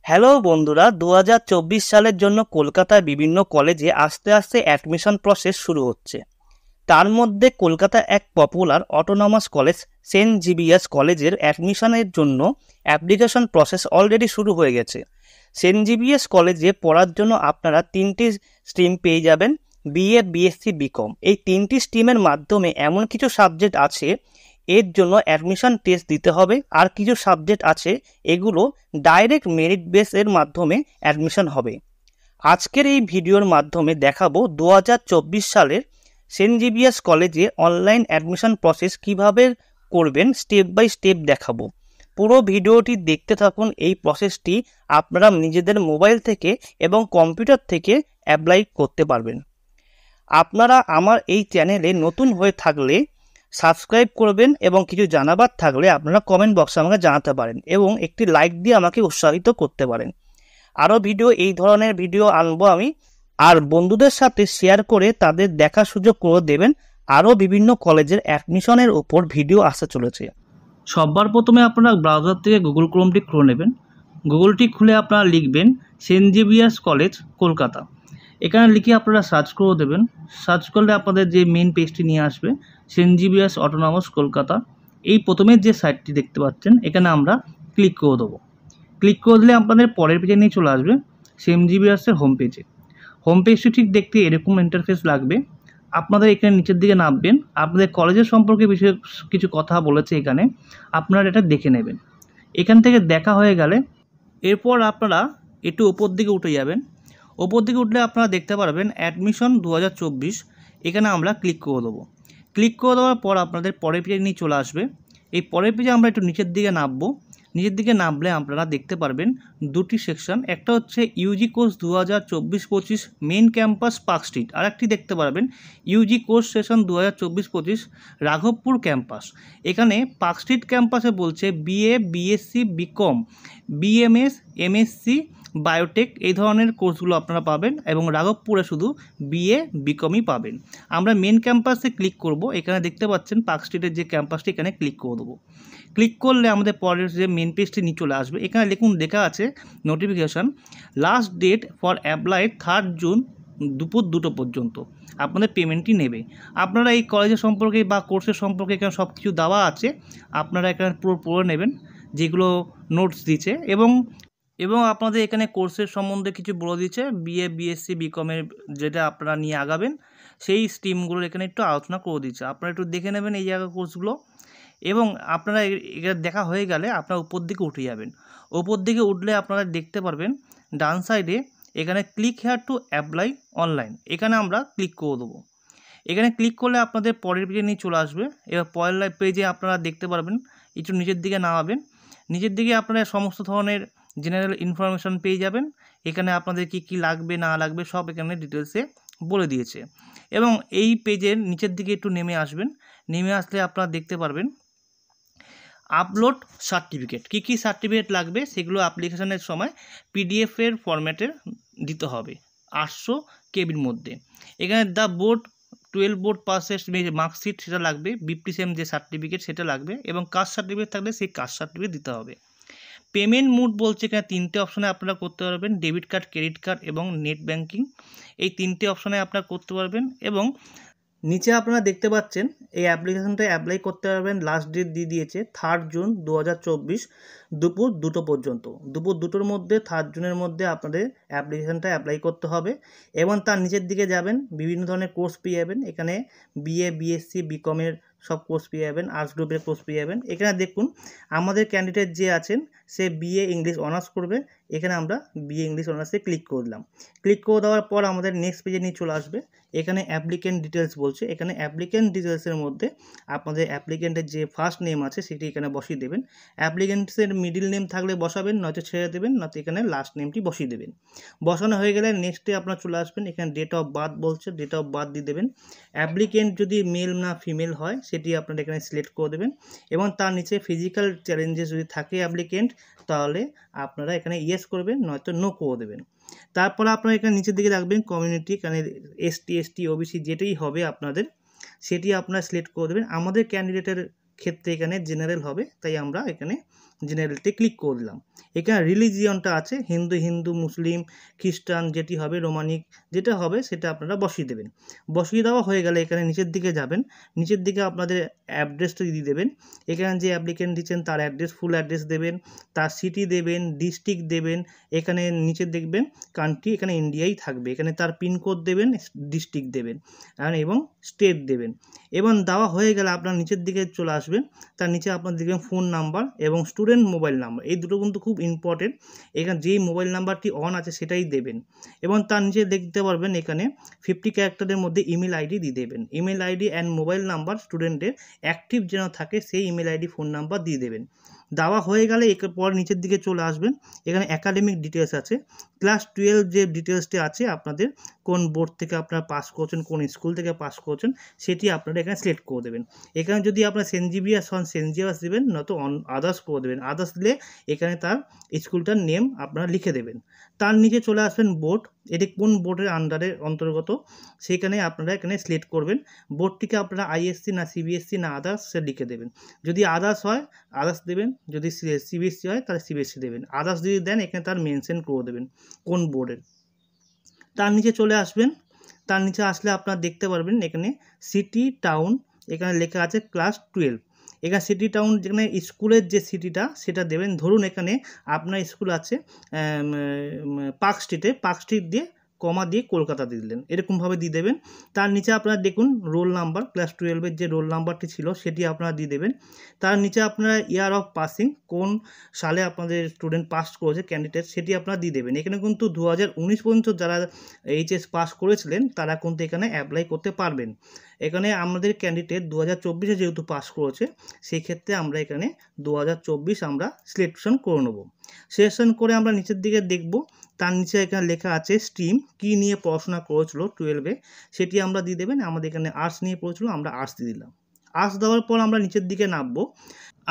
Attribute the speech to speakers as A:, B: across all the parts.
A: Hello বন্ধুরা, 2024 সালের জন্য কলকাতার বিভিন্ন কলেজে আস্তে আস্তে অ্যাডমিশন প্রসেস শুরু হচ্ছে। তার মধ্যে কলকাতার এক popular autonomous college saint Xavier's কলেজের অ্যাডমিশনের জন্য অ্যাপ্লিকেশন প্রসেস অলরেডি শুরু হয়ে গেছে। সেন্ট জেভিয়ার্স কলেজে পড়ার জন্য আপনারা তিনটি স্ট্রিম পেয়ে যাবেন, বিএ, বিএসসি, বিকম। এই তিনটি স্ট্রিমের মাধ্যমে এমন কিছু সাবজেক্ট আছে এর জন্য অ্যাডমিশন টেস্ট দিতে হবে, আর কিছু সাবজেক্ট আছে এগুলো ডাইরেক্ট মেরিট বেসের মাধ্যমে অ্যাডমিশন হবে। আজকের এই ভিডিওর মাধ্যমে দেখাবো 2024 সালের সেন্ট জেভিয়ার্স কলেজে অনলাইন অ্যাডমিশন প্রসেস কিভাবে করবেন, স্টেপ বাই স্টেপ দেখাবো। পুরো ভিডিওটি দেখতে থাকুন। এই প্রসেসটি আপনারা নিজেদের মোবাইল থেকে এবং কম্পিউটার থেকে অ্যাপ্লাই করতে পারবেন। আপনারা আমার এই চ্যানেলে নতুন হয়ে থাকলে সাবস্ক্রাইব করবেন এবং কিছু জানাবার থাকলে আপনারা কমেন্ট বক্সে আমাকে জানাতে পারেন এবং একটি লাইক দিয়ে আমাকে উৎসাহিত করতে পারেন। আরও এই ধরনের ভিডিও আনবো আমি, আর বন্ধুদের সাথে শেয়ার করে তাদের দেখার সুযোগ করে দেবেন। আরও বিভিন্ন কলেজের অ্যাডমিশনের উপর ভিডিও আসতে চলেছে। সবার প্রথমে আপনারা ব্রাউজার থেকে গুগল ক্রোমটি খুলে নেবেন। গুগলটি খুলে আপনারা লিখবেন সেন্ট জেভিয়ার্স কলেজ কলকাতা। এখানে লিখে আপনারা সার্চ করে দেবেন। সার্চ করলে আপনাদের যে মেন পেজটি নিয়ে আসবে সেন্ট জেভিয়ার্স অটোনমাস কলকাতা। এই প্রথমের যে সাইটটি দেখতে পাচ্ছেন এখানে আমরা ক্লিক করে দেবো। ক্লিক করে দিলে আপনাদের পরের পেজে নিয়ে চলে আসবে সেন্ট জেভিয়ার্সের হোম পেজে। হোম পেজটি ঠিক দেখতে এরকম ইন্টারফেস লাগবে। আপনাদের এখানে নিচের দিকে নামবেন, আপনাদের কলেজের সম্পর্কে বিশেষ কিছু কথা বলেছে এখানে, আপনারা এটা দেখে নেবেন। এখান থেকে দেখা হয়ে গেলে এরপর আপনারা একটু ওপর দিকে উঠে যাবেন। ওপর দিকে উঠলে আপনারা দেখতে পারবেন অ্যাডমিশন 2024। এখানে আমরা ক্লিক করে দেবো। ক্লিক করে দেওয়ার পর আপনাদের পরের পেজে নিয়ে চলে আসবে। এই পরের পেজে আমরা একটু নিচের দিকে নামবো। নিচের দিকে নামলে আপনারা দেখতে পারবেন দুটি সেকশন। একটা হচ্ছে UG course 2024-25 main campus Park Street, আর একটি দেখতে পারবেন ইউজি কোর্স সেশন 2024-25 রাঘবপুর ক্যাম্পাস। এখানে পার্ক স্ট্রিট ক্যাম্পাসে বলছে BA, BSc, BCom, BMS, MSc, biotech এই ধরনের কোর্সগুলো আপনারা পাবেন, এবং রাঘবপুরে শুধু বিএ, বিকমই পাবেন। আমরা মেন ক্যাম্পাসে ক্লিক করব। এখানে দেখতে পাচ্ছেন পার্ক স্ট্রিটের যে ক্যাম্পাসটি, এখানে ক্লিক করে দেবো। ক্লিক করলে আমাদের পরের যে মেন পেজটি নিয়ে চলে আসবে। এখানে লিখুন, লেখা আছে notification, last date for apply 3 June দুপুর 2টো পর্যন্ত আপনাদের পেমেন্টটি নেবে। আপনারা এই কলেজের সম্পর্কে বা কোর্সের সম্পর্কে এখানে সব কিছু দেওয়া আছে, আপনারা এখানে পুরো পড়ে নেবেন যেগুলো নোটস দিচ্ছে, এবং আপনাদের এখানে কোর্সের সম্বন্ধে কিছু বলে দিচ্ছে। বিএ, বিএসসি, বিকমের যেটা আপনারা নিয়ে আগাবেন সেই স্ট্রিমগুলোর এখানে একটু আলোচনা করে দিচ্ছে। আপনারা একটু দেখে নেবেন এই জায়গার কোর্সগুলো, এবং আপনারা এটা দেখা হয়ে গেলে আপনারা উপর দিকে উঠে যাবেন। উপর দিকে উঠলে আপনারা দেখতে পারবেন ডান সাইডে এখানে click here to apply online. এখানে আমরা ক্লিক করে দেবো। এখানে ক্লিক করলে আপনাদের পরের পেজে নিয়ে চলে আসবে। এবার পরের পেজে আপনারা দেখতে পারবেন একটু নিচের দিকে নামাবেন। নিচের দিকে আপনারা সমস্ত ধরনের জেনারেল ইনফরমেশান পেয়ে যাবেন। এখানে আপনাদের কি লাগবে না লাগবে সব এখানে ডিটেলসে বলে দিয়েছে। এবং এই পেজের নিচের দিকে একটু নেমে আসবেন। নেমে আসলে আপনারা দেখতে পারবেন আপলোড সার্টিফিকেট। কী সার্টিফিকেট লাগবে সেগুলো অ্যাপ্লিকেশনের সময় পিডিএফের ফরম্যাটে দিতে হবে 800 কেবির মধ্যে। এখানে দ্য বোর্ড 12 বোর্ড পাসের মার্কশিট সেটা লাগবে, বিপিসিএম যে সার্টিফিকেট সেটা লাগবে, এবং কাস্ট সার্টিফিকেট থাকলে সেই কাস্ট সার্টিফিকেট দিতে হবে। পেমেন্ট মোড বলছে এখানে 3টে অপশনে আপনারা করতে পারবেন, ডেবিট কার্ড, ক্রেডিট কার্ড এবং নেট ব্যাঙ্কিং। এই 3টে অপশনে আপনারা করতে পারবেন। এবং নিচে আপনারা দেখতে পাচ্ছেন এই অ্যাপ্লিকেশনটা অ্যাপ্লাই করতে পারবেন। লাস্ট ডেট দিয়ে দিয়েছে 3 জুন 2024 দুপুর 2টো পর্যন্ত। দুপুর 2টোর মধ্যে 3 জুনের মধ্যে আপনাদের অ্যাপ্লিকেশনটা অ্যাপ্লাই করতে হবে। এবং তার নিচের দিকে যাবেন, বিভিন্ন ধরনের কোর্স পেয়ে যাবেন। এখানে বিএ, বিএসসি, বিকমের সব কোর্স পেয়ে যাবেন, আর্টস গ্রুপের কোর্স পেয়ে যাবেন। এখানে দেখুন আমাদের ক্যান্ডিডেট যে আছেন সে বিএ ইংলিশ অনার্স করবে। এখানে আমরা বিএ ইংলিশ অনার্সে ক্লিক করলাম। ক্লিক করে দেওয়ার পর আমাদের নেক্সট পেজে নিয়ে চলে আসবে। এখানে অ্যাপ্লিকেন্ট ডিটেলস বলছে। এখানে অ্যাপ্লিকেন্ট ডিটেলসের মধ্যে আপনাদের অ্যাপ্লিকেন্টের যে ফার্স্ট নেম আছে সেটি এখানে বসিয়ে দেবেন। অ্যাপ্লিকেন্টসের মিডিল নেম থাকলে বসাবেন, নয়তো ছেড়ে দেবেন, নয়তো এখানে লাস্ট নেমটি বসিয়ে দেবেন। বসানো হয়ে গেলে নেক্সটে আপনারা চলে আসবেন। এখানে ডেট অফ বার্থ বলছে, ডেট অফ বার্থ দিয়ে দেবেন। অ্যাপ্লিকেন্ট যদি মেল না ফিমেল হয় সেটি আপনারা এখানে সিলেক্ট করে দেবেন, এবং তার নিচে ফিজিক্যাল চ্যালেঞ্জেস যদি থাকে অ্যাপ্লিকেন্ট তাহলে আপনারা এখানে ইয়েস করবেন, নয়তো নো করে দেবেন। তারপরে আপনারা এখানে নিচের দিকে রাখবেন কমিউনিটি, এখানে এসটি, ওবিসি যেটাই হবে আপনাদের সেটি আপনারা সিলেক্ট করে দেবেন। আমাদের ক্যান্ডিডেটের ক্ষেত্রে এখানে জেনারেল হবে, তাই আমরা এখানে জেনারেলতে ক্লিক করে দিলাম। এখানে রিলিজিয়নটা আছে হিন্দু, মুসলিম, খ্রিস্টান যেটি হবে, রোমানিক যেটা হবে সেটা আপনারা বসিয়ে দেবেন। বসিয়ে দেওয়া হয়ে গেলে এখানে নিচের দিকে যাবেন, নিচের দিকে আপনাদের অ্যাড্রেসটা দিয়ে দেবেন। এখানে যে অ্যাপ্লিকেন্ট দিচ্ছেন তার অ্যাড্রেস, ফুল অ্যাড্রেস দেবেন, তার সিটি দেবেন, ডিস্ট্রিক্ট দেবেন। এখানে নিচে দেখবেন কান্ট্রি, এখানে ইন্ডিয়াই থাকবে। এখানে তার পিনকোড দেবেন, ডিস্ট্রিক্ট দেবেন এবং স্টেট দেবেন। এবং দেওয়া হয়ে গেলে আপনার নিচের দিকে চলে আসবেন, তার নিচে আপনার দেখবেন ফোন নাম্বার এবং স্টুডেন্ট মোবাইল নাম্বার, এই দুটো কিন্তু খুব ইম্পর্টেন্ট। এখানে যেই মোবাইল নাম্বারটি অন আছে সেটাই দেবেন। এবং তার নিচে দেখতে পারবেন এখানে 50 ক্যারেক্টারের মধ্যে ইমেল আইডি দিয়ে দেবেন। Email ID and mobile number স্টুডেন্টের অ্যাক্টিভ যেন থাকে সেই ইমেল আইডি, ফোন নাম্বার দিয়ে দেবেন। দেওয়া হয়ে গেলে এরপর নিচের দিকে চলে আসবেন, এখানে একাডেমিক ডিটেলস আছে, ক্লাস 12 যে ডিটেলসটি আছে আপনাদের, কোন বোর্ড থেকে আপনারা পাস করেছেন, কোন স্কুল থেকে পাস করেছেন সেটি আপনারা এখানে সিলেক্ট করে দেবেন। এখানে যদি আপনার সেন্ট জেভিয়ার্স হন সেন্ট জেভিয়ার্স দেবেন, নয়তো আদার্স করে দেবেন। আদার্স দিলে এখানে তার স্কুলটার নেম আপনারা লিখে দেবেন। তার নিচে চলে আসবেন বোর্ড, এটি কোন বোর্ডের আন্ডারে অন্তর্গত সেখানে আপনারা এখানে সিলেক্ট করবেন। বোর্ডটিকে আপনারা আইএসসি না সিবিএসসি না আদার্স সে লিখে দেবেন। যদি আদার্স হয় আদার্স দেবেন, যদি সিবিএসসি হয় তাহলে সিবিএসসি দেবেন। আদার্স যদি দেন এখানে তার মেনশন করে দেবেন কোন বোর্ডের। তার নিচে চলে আসবেন, তার নিচে আসলে আপনারা দেখতে পারবেন এখানে সিটি টাউন, এখানে লেখা আছে ক্লাস 12। এখানে সিটি টাউন যেখানে স্কুলের যে সিটিটা সেটা দেবেন। ধরুন এখানে আপনার স্কুল আছে পার্ক স্ট্রিটে, পার্ক স্ট্রিট দিয়ে কমা দিয়ে কলকাতা দিয়ে দিলেন, এরকমভাবে দিয়ে দেবেন। তার নিচে আপনারা দেখুন রোল নাম্বার, ক্লাস 12-এর যে রোল নাম্বারটি ছিল সেটি আপনারা দিয়ে দেবেন। তার নিচে আপনারা ইয়ার অফ পাসিং, কোন সালে আপনাদের স্টুডেন্ট পাস করেছে ক্যান্ডিডেট সেটি আপনারা দিয়ে দেবেন। এখানে কিন্তু 2019 পর্যন্ত যারা এইচএস পাস করেছিলেন তারা কিন্তু এখানে অ্যাপ্লাই করতে পারবেন। এখানে আমাদের ক্যান্ডিডেট 2024-এ যেহেতু পাস করেছে সেই ক্ষেত্রে আমরা এখানে 2024 আমরা সিলেকশন করে নেব। সিলেকশন করে আমরা নিচের দিকে দেখব, তার নিচে এখানে লেখা আছে স্ট্রিম, কী নিয়ে পড়াশোনা করেছিল 12-এ সেটি আমরা দিয়ে দেবেন। আমাদের এখানে আর্টস নিয়ে পড়েছিল, আমরা আর্টস দিয়ে দিলাম। আর্টস দেওয়ার পর আমরা নিচের দিকে নামবো,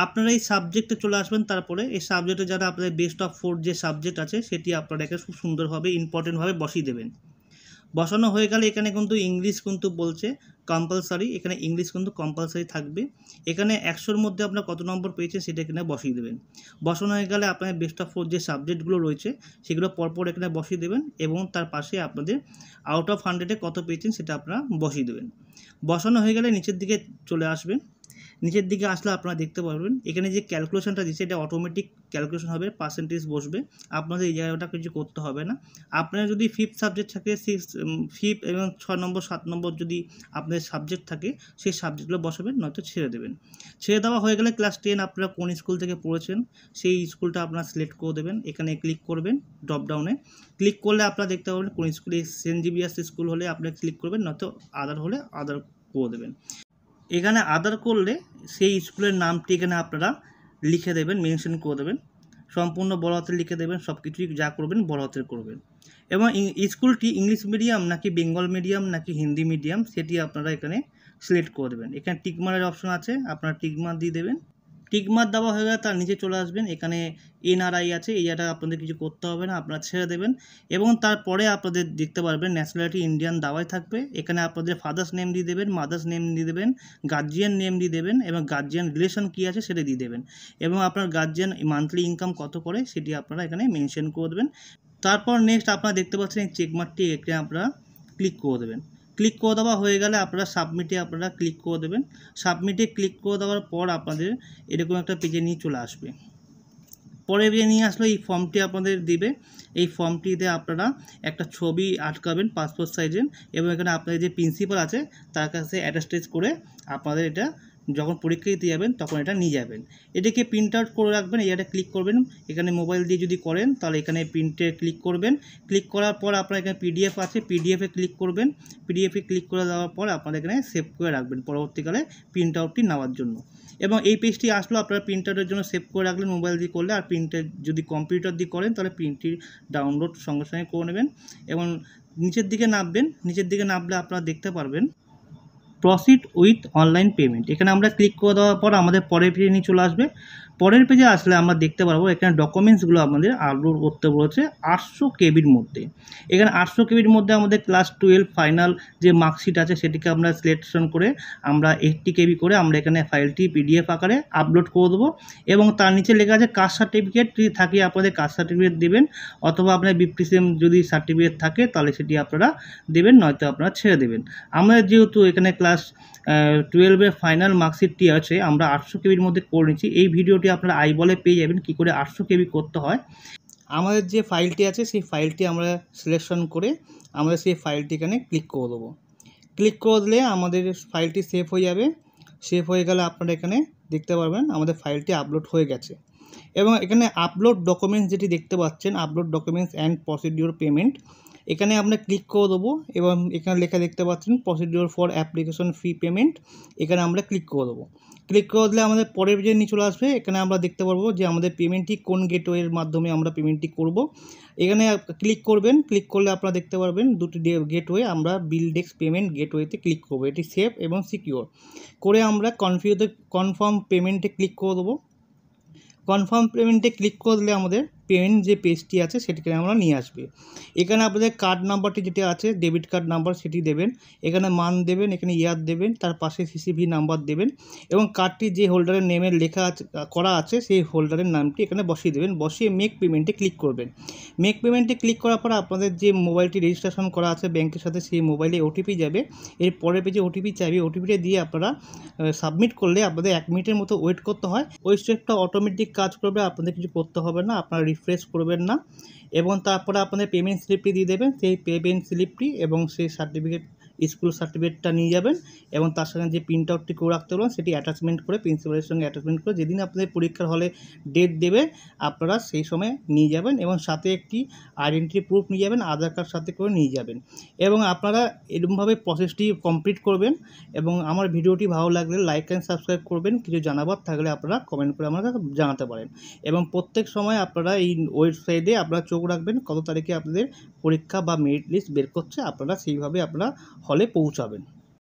A: আপনারা এই সাবজেক্টে চলে আসবেন। তারপরে এই সাবজেক্টে যারা আপনাদের বেস্ট অফ 4 যে সাবজেক্ট আছে সেটি আপনারা এখানে খুব সুন্দরভাবে ইম্পর্টেন্টভাবে বসিয়ে দেবেন। বসানো হয়ে গেলে এখানে কিন্তু ইংলিশ কিন্তু বলছে কম্পালসারি, এখানে ইংলিশ কিন্তু কম্পালসারি থাকবে। এখানে 100-র মধ্যে আপনার কত নম্বর পেয়েছে সেটা এখানে বসিয়ে দেবেন। বসানো হয়ে গেলে আপনার বেস্ট অফ 4 যে সাবজেক্টগুলো রয়েছে সেগুলো পরপর এখানে বসিয়ে দেবেন এবং তার পাশে আপনাদের আউট অফ 100-এ কত পেয়েছেন সেটা আপনারা বসিয়ে দেবেন। বসানো হয়ে গেলে নিচের দিকে চলে আসবেন। নিচের দিকে আসলে আপনারা দেখতে পারবেন এখানে যে ক্যালকুলেশনটা দিচ্ছে এটা অটোমেটিক ক্যালকুলেশন হবে, পার্সেন্টেজ বসবে, আপনাদের এই জায়গাটা কিছু করতে হবে না। আপনার যদি 5th সাবজেক্ট থাকে 5 এবং 6 নম্বর 7 নম্বর যদি আপনাদের সাবজেক্ট থাকে সেই সাবজেক্টগুলো বসাবেন, নয়তো ছেড়ে দেবেন। ছেড়ে দেওয়া হয়ে গেলে ক্লাস 10 আপনারা কোন স্কুল থেকে পড়েছেন সেই স্কুলটা আপনারা সিলেক্ট করে দেবেন। এখানে ক্লিক করবেন, ড্রপডাউনে ক্লিক করলে আপনারা দেখতে পাবেন কোন স্কুলে, সেন্ট জেভিয়ার্স স্কুল হলে আপনারা ক্লিক করবেন, নয়তো আদার হলে আদার করে দেবেন। এখানে আদার করলে সেই স্কুলের নামটি এখানে আপনারা লিখে দেবেন, মেনশন করে দেবেন, সম্পূর্ণ বড় হাতে লিখে দেবেন, সব কিছুই যা করবেন বড় হাতের করবেন। এবং স্কুলটি ইংলিশ মিডিয়াম নাকি বেঙ্গল মিডিয়াম নাকি হিন্দি মিডিয়াম সেটি আপনারা এখানে সিলেক্ট করে দেবেন। এখানে টিকমারের অপশন আছে, আপনারা টিকমার দিয়ে দেবেন। টিকমার দেওয়া হয়ে গেলে তার নিচে চলে আসবেন, এখানে এনআরআই আছে, এই জায়গাটা আপনাদের কিছু করতে হবে না, আপনারা ছেড়ে দেবেন। এবং তারপরে আপনাদের দেখতে পারবেন ন্যাশনালিটি ইন্ডিয়ান দাওয়াই থাকবে। এখানে আপনাদের ফাদার্স নেম দিয়ে দেবেন, মাদার্স নেম দিয়ে দেবেন, গার্জিয়ান নেম দিয়ে দেবেন এবং গার্জিয়ান রিলেশন কী আছে সেটা দিয়ে দেবেন। এবং আপনার গার্জিয়ান মান্থলি ইনকাম কত করে সেটি আপনারা এখানে মেনশন করে দেবেন। তারপর নেক্সট আপনারা দেখতে পাচ্ছেন এই চেকমার্কটি এখানে আপনারা ক্লিক করে দেবেন। ক্লিক করে দেওয়া হয়ে গেলে আপনারা সাবমিটে আপনারা ক্লিক করে দেবেন। সাবমিটে ক্লিক করে দেওয়ার পর আপনাদের এরকম একটা পেজে নিয়ে চলে আসবে। পরে পেজে নিয়ে আসলে এই ফর্মটি আপনাদের দিবে, এই ফর্মটিতে আপনারা একটা ছবি আটকাবেন পাসপোর্ট সাইজের এবং এখানে আপনাদের যে প্রিন্সিপাল আছে তার কাছে অ্যাটাস্টেজ করে আপনাদের এটা যখন পরীক্ষা দিতে যাবেন তখন এটা নিয়ে যাবেন। এটাকে প্রিন্ট আউট করে রাখবেন, এটা ক্লিক করবেন। এখানে মোবাইল দিয়ে যদি করেন তাহলে এখানে প্রিন্টে ক্লিক করবেন। ক্লিক করার পর আপনার এখানে পিডিএফ আছে, পিডিএফে ক্লিক করবেন। পিডিএফে ক্লিক করে দেওয়ার পর আপনারা এখানে সেভ করে রাখবেন পরবর্তীকালে প্রিন্ট আউটটি নেওয়ার জন্য। এবং এই পেজটি আসলো আপনারা প্রিন্ট আউটের জন্য সেভ করে রাখলেন মোবাইল দিয়ে করলে, আর প্রিন্টের যদি কম্পিউটার দিয়ে করেন তাহলে প্রিন্টটি ডাউনলোড সঙ্গে সঙ্গে করে নেবেন। এবং নিচের দিকে নামবেন, নিচের দিকে নামলে আপনারা দেখতে পারবেন প্রসিড উইথ অনলাইন পেমেন্ট, এখানে আমরা ক্লিক করে দেওয়ার পর আমাদের পরের পেজে নিয়ে চলে আসবে। পরের পেজে আসলে আমরা দেখতে পারবো এখানে ডকুমেন্টসগুলো আমাদের আপলোড করতে বলেছে 800 কেবির মধ্যে। এখানে 800 কেবির মধ্যে আমাদের ক্লাস 12 ফাইনাল যে মার্কশিট আছে সেটিকে আমরা সিলেকশন করে আমরা 80 কেবি করে আমরা এখানে ফাইলটি PDF আকারে আপলোড করে দেবো। এবং তার নিচে লেখা আছে কাস্ট সার্টিফিকেট যদি থাকে আপনাদের কাস্ট সার্টিফিকেট দেবেন, অথবা আপনার BPCM যদি সার্টিফিকেট থাকে তাহলে সেটি আপনারা দেবেন, নয়তো আপনারা ছেড়ে দেবেন। আমাদের যেহেতু এখানে ক্লাস 12-এর ফাইনাল মার্কশিটটি আছে আমরা 800 কেবির মধ্যে করে নিচ্ছি। এই ভিডিওটি আপনারা আইবলে পেয়ে যাবেন কী করে 800 কেবি করতে হয়। আমাদের যে ফাইলটি আছে সেই ফাইলটি আমরা সিলেকশন করে আমরা সেই ফাইলটি এখানে ক্লিক করে দেবো। ক্লিক করে দিলে আমাদের ফাইলটি সেভ হয়ে যাবে। সেভ হয়ে গেলে আপনারা এখানে দেখতে পারবেন আমাদের ফাইলটি আপলোড হয়ে গেছে। এবং এখানে আপলোড ডকুমেন্টস যেটি দেখতে পাচ্ছেন, upload documents and procedure payment, এখানে আমরা ক্লিক করে দেবো এবং এখানে লেখা দেখতে পাচ্ছেন procedure for application fee payment, এখানে আমরা ক্লিক করে দেবো। ক্লিক করে দিলে আমাদের পরের পেজে নিয়ে চলে আসবে। এখানে আমরা দেখতে পারবো যে আমাদের পেমেন্টটি কোন গেটওয়ের মাধ্যমে আমরা পেমেন্টটি করব। এখানে ক্লিক করবেন, ক্লিক করলে আপনারা দেখতে পারবেন দুটি গেটওয়ে, আমরা বিলডেক্স পেমেন্ট গেটওয়েতে ক্লিক করবো। এটি সেফ এবং সিকিউর করে আমরা কনফার্ম পেমেন্টে ক্লিক করে দেবো। কনফার্ম পেমেন্টে ক্লিক করে দিলে আমাদের পেমেন্ট যে পেজটি আছে সেটিকে আমরা নিয়ে আসবে। এখানে আপনাদের কার্ড নাম্বারটি যেটা আছে ডেবিট কার্ড নাম্বার সেটি দেবেন, এখানে মান দেবেন, এখানে ইয়ার দেবেন, তার পাশে CCV নাম্বার দেবেন এবং কার্ডটি যে হোল্ডারের নেমের লেখা আছে করা আছে সেই হোল্ডারের নামটি এখানে বসিয়ে দেবেন। বসিয়ে মেক পেমেন্টে ক্লিক করবেন। মেক পেমেন্টে ক্লিক করার পর আপনাদের যে মোবাইলটি রেজিস্ট্রেশন করা আছে ব্যাংকের সাথে সেই মোবাইলে OTP যাবে। এর পরের পেজে OTP চাইবে, OTPটা দিয়ে আপনারা সাবমিট করলে আপনাদের 1 মিনিটের মতো ওয়েট করতে হয়। ওই স্টেপটা অটোমেটিক কাজ করবে, আপনাদের কিছু করতে হবে না, আপনারা রিফ্রেশ করবেন না। এবং তারপরে আপনাদের পেমেন্ট স্লিপটি দিয়ে দেবেন, সেই পেমেন্ট স্লিপটি এবং সেই সার্টিফিকেট স্কুল সার্টিফিকেটটা নিয়ে যাবেন এবং তার সঙ্গে যে প্রিন্ট আউটটি করে রাখতে বলবেন সেটি অ্যাটাচমেন্ট করে প্রিন্সিপালের সঙ্গে অ্যাটাচমেন্ট করে যেদিন আপনাদের পরীক্ষার হলে ডেট দেবে আপনারা সেই সময় নিয়ে যাবেন এবং সাথে একটি আইডেন্টিটি প্রুফ নিয়ে যাবেন, আধার কার্ড সাথে করে নিয়ে যাবেন। এবং আপনারা এরকমভাবে প্রসেসটি কমপ্লিট করবেন। এবং আমার ভিডিওটি ভালো লাগলে লাইক অ্যান্ড সাবস্ক্রাইব করবেন। কিছু জানাবার থাকলে আপনারা কমেন্ট করে আমাকে জানাতে পারেন। এবং প্রত্যেক সময় আপনারা এই ওয়েবসাইটে আপনারা চোখ রাখবেন কত তারিখে আপনাদের পরীক্ষা বা মেরিট লিস্ট বের করছে, আপনারা সেইভাবে আপনারা হলে পৌঁছাবেন।